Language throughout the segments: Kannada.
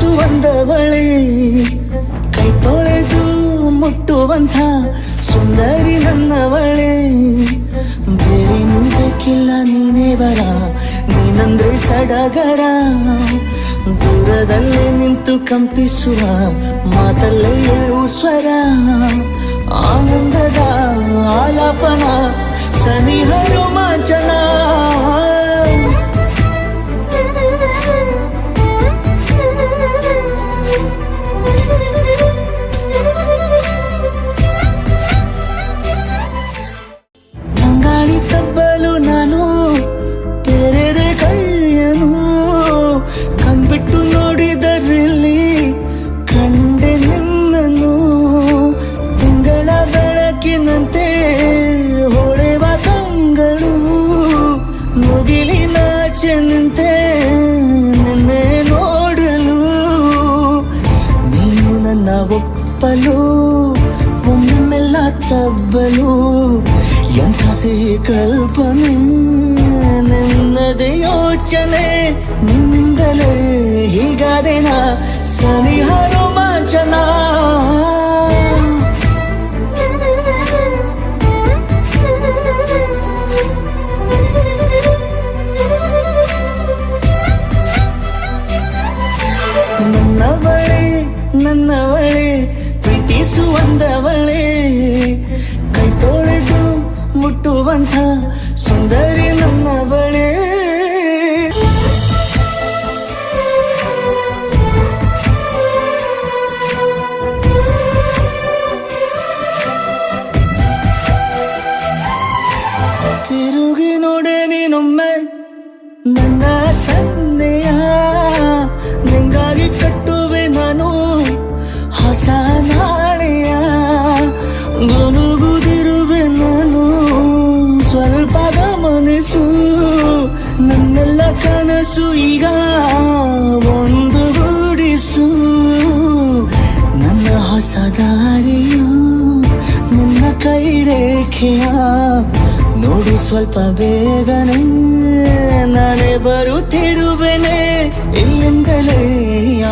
ಪ್ರೀತಿಸುವಂದವಳೆ ಕೈ ತೊಳೆದು ಮುಟ್ಟುವಂಥ ಸುಂದರಿ ನನ್ನವಳೆ. ಬೇರೇನೂ ಬೇಕಿಲ್ಲ ನೀನೇ ಬರ, ನೀನಂದ್ರೆ ಸಡಗರ. ದೂರದಲ್ಲೇ ನಿಂತು ಕಂಪಿಸುವ ಮಾತಲ್ಲೇ ಏಳು ಸ್ವರ. ಆನಂದದ ಆಲಾಪನ ಸನಿಹ ರೋಮಾಂಚನ. ತಂಗಾಳಿ ತಬ್ಬಲು ನಾನು ತೆರೆದೆ ಕೈಯನು, ಕಂಬಿಟ್ಟು ನೋಡಿದರಲ್ಲಿ ಕಂಡೆ ನಿನ್ನನು. ತಿಂಗಳ ಬೆಳಕಿನಂತೆ ಹೊಳೆವ ಕಂಗಳು, ಮುಗಿಲಿನಾಚೆ ನಿಂತೆ ನಿನ್ನೆ ನೋಡಲು. ನೀನು ನನ್ನ ಒಪ್ಪಲು ಒಮ್ಮೆಲ್ಲ ತಬ್ಬಲು, ಎಂಥ ಸಿಹಿ ಕಲ್ಪನೆ ನಿನ್ನದೇ ಯೋಚನೆ. ನಿನ್ನಿಂದಲೇ ಹೀಗಾದೆನ ಸನಿಹ ರೋಮಾಂಚನ. ನನ್ನವಳೆ ನನ್ನವಳೆ ಪ್ರೀತಿಸುವಂದವಳೆ ಕೈ ತೊಳೆದು ಮುಟ್ಟುವಂಥ ಸುಂದರಿ ನನ್ನವಳೆ. ತಿರುಗಿ ನೋಡೆ ನೀನೊಮ್ಮೆ ನನ್ನ ಸನ್ನೆಯ, ನಿಂಗಾಗಿ ಕಟ್ಟುವೆ ನಾನು ಹೊಸ ನಾಳೆಯ. ಗುನುಗುದಿರುವೆ ನಾನು ಸ್ವಲ್ಪ ಗಮನಿಸು, ನನ್ನೆಲ್ಲ ಕನಸು ಈಗ ಒಂದು ಗೂಡಿಸು. ನನ್ನ ಹೊಸ ದಾರಿಯು ನಿನ್ನ ಕೈ ರೇಖೆಯ ನೋಡು ಸ್ವಲ್ಪ ಬೇಗನೆ. ನಾನೇ ಬರುತ್ತಿರುವೆನೆ ಇಲ್ಲಿಂದಲೇ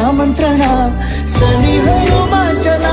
ಆಮಂತ್ರಣ ಸನಿಹ ರೋಮಾಂಚನ.